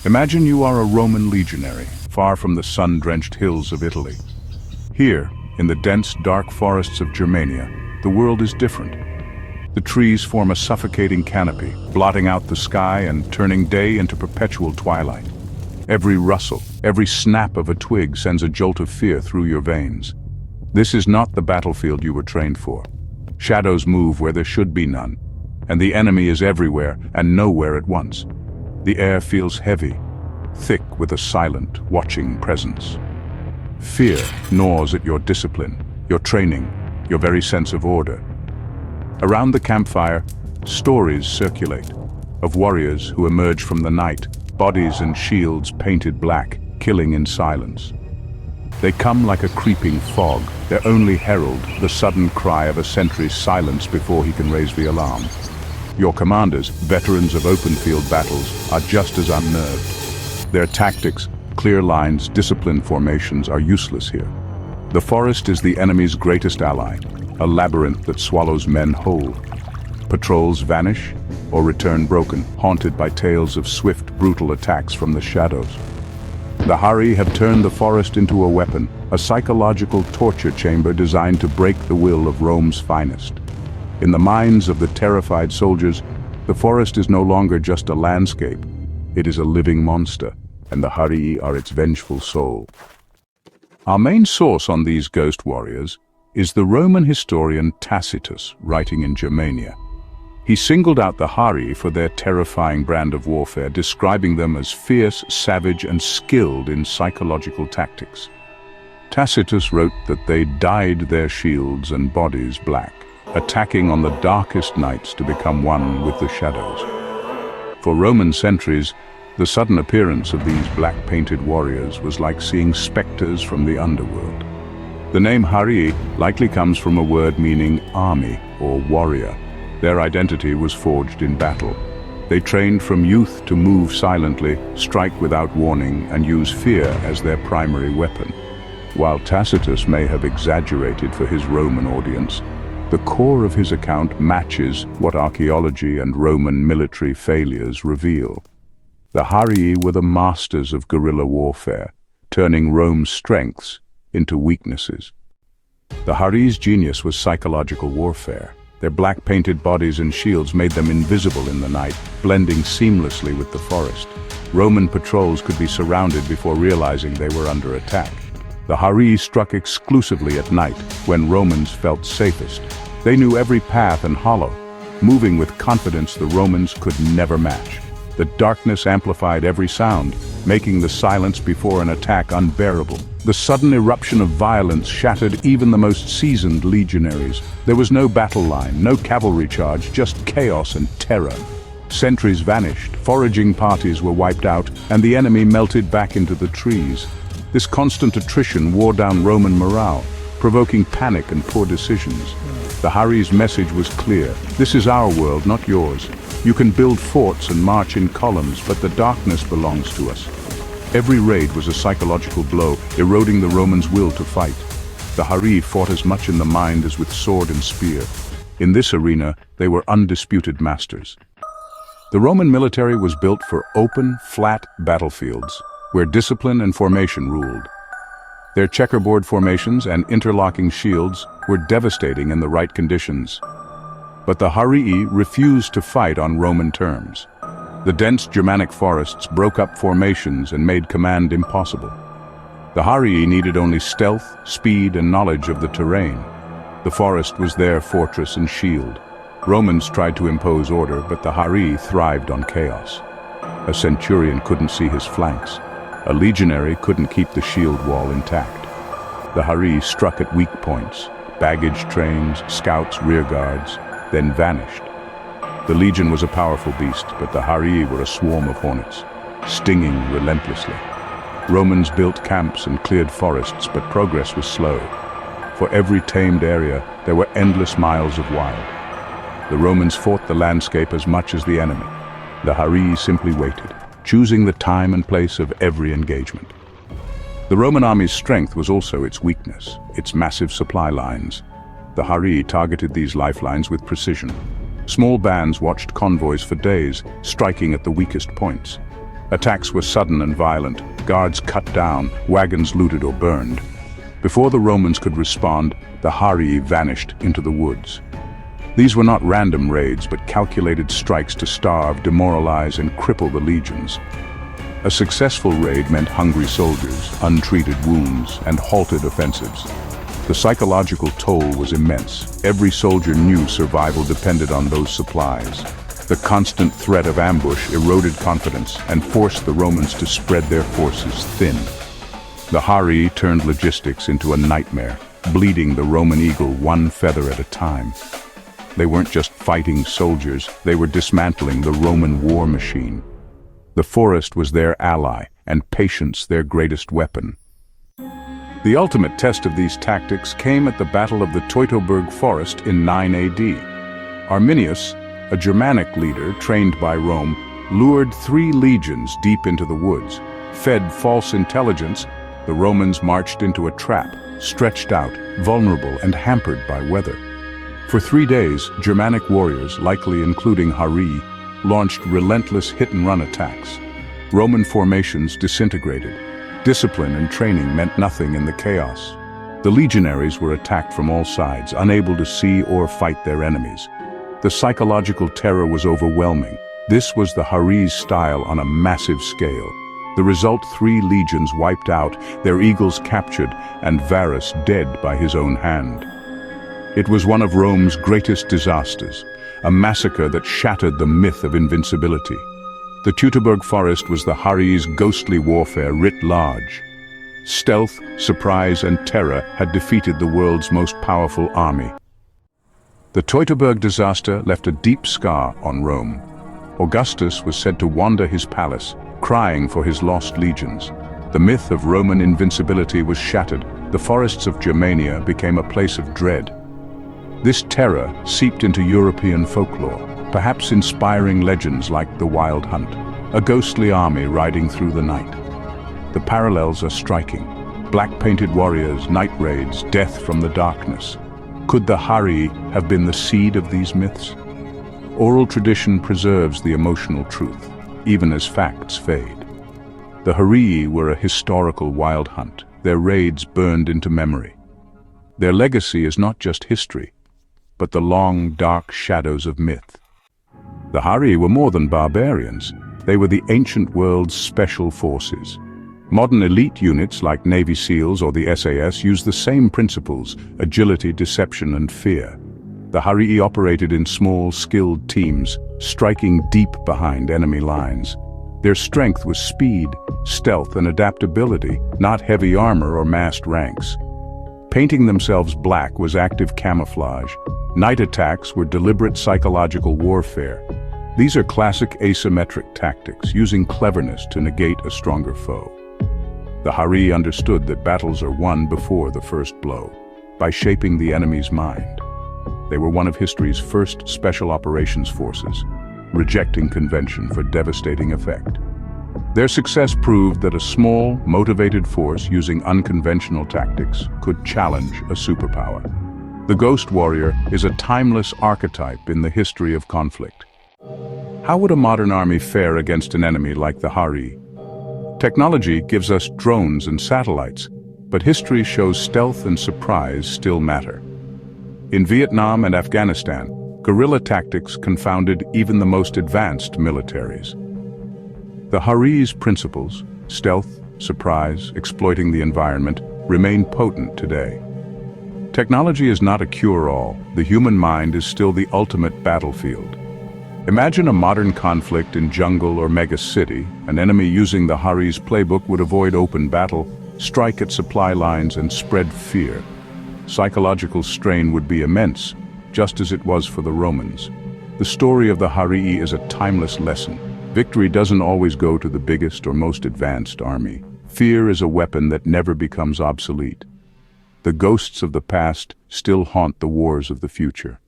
Imagine you are a Roman legionary, far from the sun-drenched hills of Italy. Here, in the dense, dark forests of Germania, the world is different. The trees form a suffocating canopy, blotting out the sky and turning day into perpetual twilight. Every rustle, every snap of a twig sends a jolt of fear through your veins. This is not the battlefield you were trained for. Shadows move where there should be none, and the enemy is everywhere and nowhere at once. The air feels heavy, thick with a silent, watching presence. Fear gnaws at your discipline, your training, your very sense of order. Around the campfire, stories circulate of warriors who emerge from the night, bodies and shields painted black, killing in silence. They come like a creeping fog, their only herald, the sudden cry of a sentry's silence before he can raise the alarm. Your commanders, veterans of open-field battles, are just as unnerved. Their tactics, clear lines, disciplined formations are useless here. The forest is the enemy's greatest ally, a labyrinth that swallows men whole. Patrols vanish or return broken, haunted by tales of swift, brutal attacks from the shadows. The Harii have turned the forest into a weapon, a psychological torture chamber designed to break the will of Rome's finest. In the minds of the terrified soldiers, the forest is no longer just a landscape. It is a living monster, and the Harii are its vengeful soul. Our main source on these ghost warriors is the Roman historian Tacitus, writing in Germania. He singled out the Harii for their terrifying brand of warfare, describing them as fierce, savage, and skilled in psychological tactics. Tacitus wrote that they dyed their shields and bodies black, attacking on the darkest nights to become one with the shadows. For Roman sentries, the sudden appearance of these black-painted warriors was like seeing specters from the underworld. The name Harii likely comes from a word meaning army or warrior. Their identity was forged in battle. They trained from youth to move silently, strike without warning, and use fear as their primary weapon. While Tacitus may have exaggerated for his Roman audience, the core of his account matches what archaeology and Roman military failures reveal. The Harii were the masters of guerrilla warfare, turning Rome's strengths into weaknesses. The Harii's genius was psychological warfare. Their black-painted bodies and shields made them invisible in the night, blending seamlessly with the forest. Roman patrols could be surrounded before realizing they were under attack. The Harii struck exclusively at night, when Romans felt safest. They knew every path and hollow, moving with confidence the Romans could never match. The darkness amplified every sound, making the silence before an attack unbearable. The sudden eruption of violence shattered even the most seasoned legionaries. There was no battle line, no cavalry charge, just chaos and terror. Sentries vanished, foraging parties were wiped out, and the enemy melted back into the trees. This constant attrition wore down Roman morale, provoking panic and poor decisions. The Harii's message was clear: this is our world, not yours. You can build forts and march in columns, but the darkness belongs to us. Every raid was a psychological blow, eroding the Romans' will to fight. The Harii fought as much in the mind as with sword and spear. In this arena, they were undisputed masters. The Roman military was built for open, flat battlefields, where discipline and formation ruled. Their checkerboard formations and interlocking shields were devastating in the right conditions. But the Harii refused to fight on Roman terms. The dense Germanic forests broke up formations and made command impossible. The Harii needed only stealth, speed, and knowledge of the terrain. The forest was their fortress and shield. Romans tried to impose order, but the Harii thrived on chaos. A centurion couldn't see his flanks. A legionary couldn't keep the shield wall intact. The Harii struck at weak points, baggage trains, scouts, rearguards, then vanished. The legion was a powerful beast, but the Harii were a swarm of hornets, stinging relentlessly. Romans built camps and cleared forests, but progress was slow. For every tamed area, there were endless miles of wild. The Romans fought the landscape as much as the enemy. The Harii simply waited, choosing the time and place of every engagement. The Roman army's strength was also its weakness, its massive supply lines. The Harii targeted these lifelines with precision. Small bands watched convoys for days, striking at the weakest points. Attacks were sudden and violent, guards cut down, wagons looted or burned. Before the Romans could respond, the Harii vanished into the woods. These were not random raids, but calculated strikes to starve, demoralize, and cripple the legions. A successful raid meant hungry soldiers, untreated wounds, and halted offensives. The psychological toll was immense. Every soldier knew survival depended on those supplies. The constant threat of ambush eroded confidence and forced the Romans to spread their forces thin. The Harii turned logistics into a nightmare, bleeding the Roman eagle one feather at a time. They weren't just fighting soldiers, they were dismantling the Roman war machine. The forest was their ally, and patience their greatest weapon. The ultimate test of these tactics came at the Battle of the Teutoburg Forest in 9 AD. Arminius, a Germanic leader trained by Rome, lured 3 legions deep into the woods. Fed false intelligence, the Romans marched into a trap, stretched out, vulnerable and hampered by weather. For 3 days, Germanic warriors, likely including Harii, launched relentless hit-and-run attacks. Roman formations disintegrated. Discipline and training meant nothing in the chaos. The legionaries were attacked from all sides, unable to see or fight their enemies. The psychological terror was overwhelming. This was the Harii's style on a massive scale. The result: 3 legions wiped out, their eagles captured, and Varus dead by his own hand. It was one of Rome's greatest disasters, a massacre that shattered the myth of invincibility. The Teutoburg Forest was the Harii's ghostly warfare writ large. Stealth, surprise, and terror had defeated the world's most powerful army. The Teutoburg disaster left a deep scar on Rome. Augustus was said to wander his palace, crying for his lost legions. The myth of Roman invincibility was shattered. The forests of Germania became a place of dread. This terror seeped into European folklore, perhaps inspiring legends like the Wild Hunt, a ghostly army riding through the night. The parallels are striking. Black-painted warriors, night raids, death from the darkness. Could the Harii have been the seed of these myths? Oral tradition preserves the emotional truth, even as facts fade. The Harii were a historical wild hunt, their raids burned into memory. Their legacy is not just history, but the long, dark shadows of myth. The Harii were more than barbarians. They were the ancient world's special forces. Modern elite units like Navy SEALs or the SAS use the same principles: agility, deception, and fear. The Harii operated in small, skilled teams, striking deep behind enemy lines. Their strength was speed, stealth, and adaptability, not heavy armor or massed ranks. Painting themselves black was active camouflage. Night attacks were deliberate psychological warfare. These are classic asymmetric tactics, using cleverness to negate a stronger foe. The Harii understood that battles are won before the first blow, by shaping the enemy's mind. They were one of history's first special operations forces, rejecting convention for devastating effect. Their success proved that a small, motivated force using unconventional tactics could challenge a superpower. The Ghost Warrior is a timeless archetype in the history of conflict. How would a modern army fare against an enemy like the Harii? Technology gives us drones and satellites, but history shows stealth and surprise still matter. In Vietnam and Afghanistan, guerrilla tactics confounded even the most advanced militaries. The Harii's principles, stealth, surprise, exploiting the environment, remain potent today. Technology is not a cure-all. The human mind is still the ultimate battlefield. Imagine a modern conflict in jungle or mega city. An enemy using the Harii's playbook would avoid open battle, strike at supply lines, and spread fear. Psychological strain would be immense, just as it was for the Romans. The story of the Harii is a timeless lesson. Victory doesn't always go to the biggest or most advanced army. Fear is a weapon that never becomes obsolete. The ghosts of the past still haunt the wars of the future.